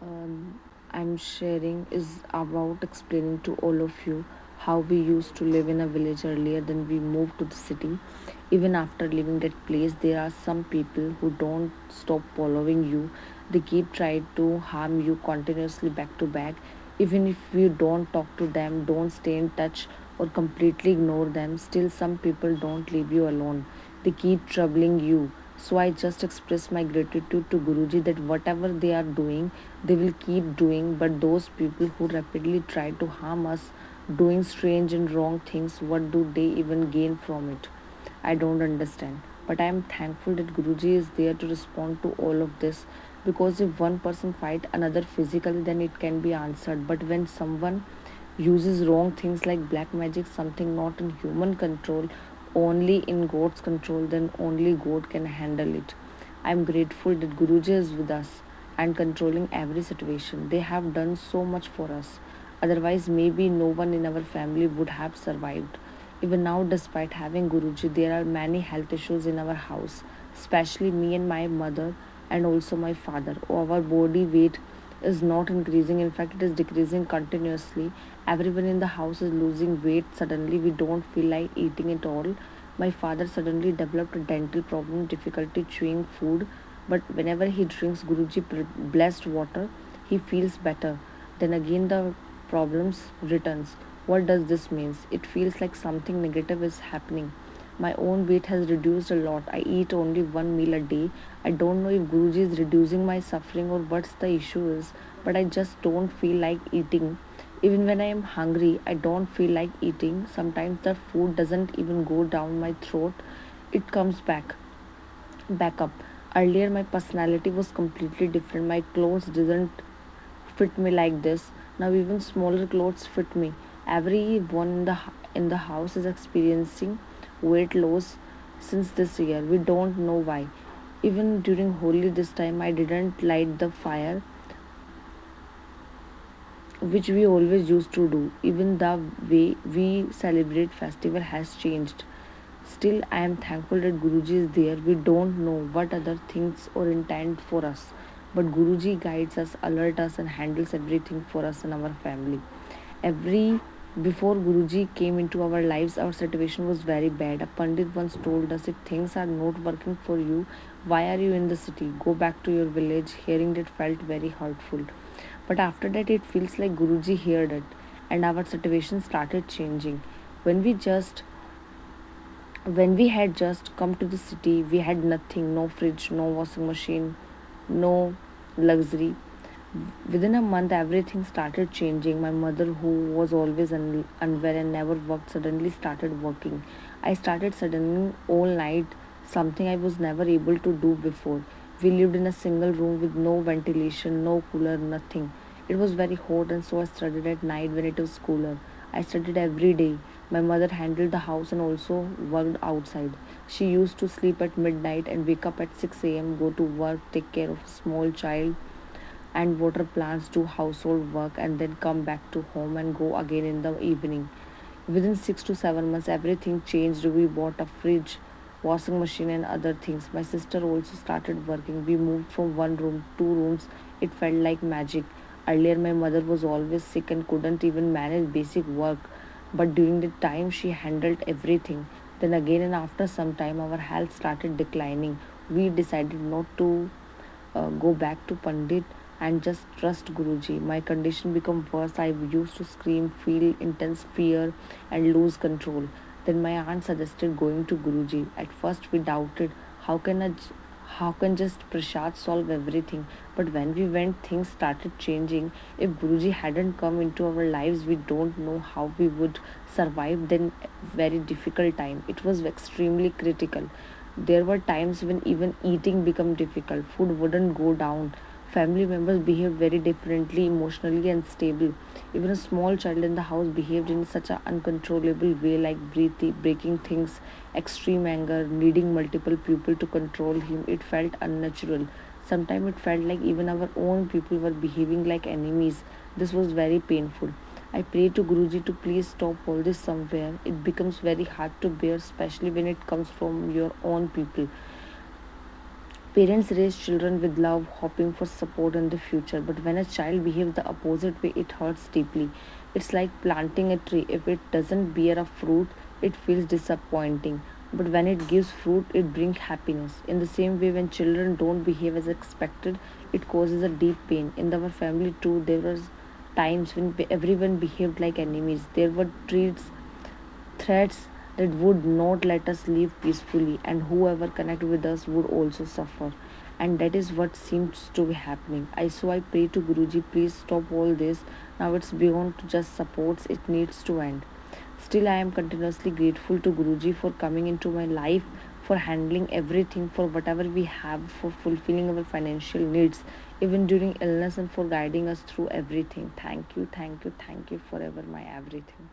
um, I'm sharing is about explaining to all of you how we used to live in a village earlier, then we moved to the city. Even after leaving that place, there are some people who don't stop following you. They keep trying to harm you continuously back to back. Even if you don't talk to them, don't stay in touch, or completely ignore them, still some people don't leave you alone. They keep troubling you. So I just express my gratitude to Guruji that whatever they are doing, they will keep doing. But those people who rapidly try to harm us, doing strange and wrong things, what do they even gain from it? I don't understand. But I am thankful that Guruji is there to respond to all of this, because if one person fight another physically, then it can be answered. But when someone uses wrong things like black magic, something not in human control, only in God's control, then only God can handle it. I am grateful that Guruji is with us and controlling every situation. They have done so much for us. Otherwise, maybe no one in our family would have survived. Even now, despite having Guruji, there are many health issues in our house, especially me and my mother, and also my father. Our body weight is not increasing, in fact, it is decreasing continuously. Everyone in the house is losing weight. Suddenly, we don't feel like eating at all. My father suddenly developed a dental problem, difficulty chewing food, but whenever he drinks Guruji blessed water, he feels better. Then again, the problems returns. What does this mean? It feels like something negative is happening. My own weight has reduced a lot. I eat only one meal a day. I don't know if Guruji is reducing my suffering or what's the issue is, but I just don't feel like eating. Even when I am hungry, I don't feel like eating. Sometimes the food doesn't even go down my throat. It comes back up. Earlier my personality was completely different. My clothes didn't fit me like this. Now even smaller clothes fit me. Everyone in the house is experiencing weight loss since this year. We don't know why. Even during Holi this time I didn't light the fire which we always used to do. Even the way we celebrate festival has changed. Still, I am thankful that Guruji is there. We don't know what other things or intent for us, but Guruji guides us, alerts us, and handles everything for us and our family. Every Before Guruji came into our lives, our situation was very bad. A Pandit once told us, if things are not working for you, why are you in the city? Go back to your village. Hearing that felt very hurtful. But after that, it feels like Guruji heard it, and our situation started changing. When we just when we had just come to the city, we had nothing, no fridge, no washing machine, no luxury. Within a month, everything started changing. My mother, who was always unwell and never worked, suddenly started working. I started studying all night, something I was never able to do before. We lived in a single room with no ventilation, no cooler, nothing. It was very hot, and so I studied at night when it was cooler. I studied every day. My mother handled the house and also worked outside. She used to sleep at midnight and wake up at 6 a.m., go to work, take care of a small child and water plants, do household work, and then come back to home and go again in the evening. Within 6 to 7 months, everything changed. We bought a fridge, washing machine, and other things. My sister also started working. We moved from one room, two rooms. It felt like magic. Earlier, my mother was always sick and couldn't even manage basic work. But during the time, she handled everything. Then again, and after some time, our health started declining. We decided not to go back to Pandit and just trust Guruji. My condition became worse. I used to scream, feel intense fear, and lose control. Then my aunt suggested going to Guruji. At first, we doubted how can a how can just prasad solve everything? But when we went, things started changing. If Guruji hadn't come into our lives, we don't know how we would survive then very difficult time. It was extremely critical. There were times when even eating became difficult. Food wouldn't go down. Family members behaved very differently, emotionally unstable. Even a small child in the house behaved in such an uncontrollable way, like breaking things, extreme anger, needing multiple people to control him. It felt unnatural. Sometimes it felt like even our own people were behaving like enemies. This was very painful. I pray to Guruji to please stop all this somewhere. It becomes very hard to bear, especially when it comes from your own people. Parents raise children with love, hoping for support in the future. But when a child behaves the opposite way, it hurts deeply. It's like planting a tree. If it doesn't bear a fruit, it feels disappointing. But when it gives fruit, it brings happiness. In the same way, when children don't behave as expected, it causes a deep pain. In our family too, there was times when everyone behaved like enemies. There were threats that would not let us live peacefully, and whoever connect with us would also suffer. And that is what seems to be happening. I pray to Guruji, please stop all this. Now it's beyond to just supports, it needs to end. Still, I am continuously grateful to Guruji for coming into my life, for handling everything, for whatever we have, for fulfilling our financial needs, even during illness, and for guiding us through everything. Thank you, thank you, thank you forever, my everything.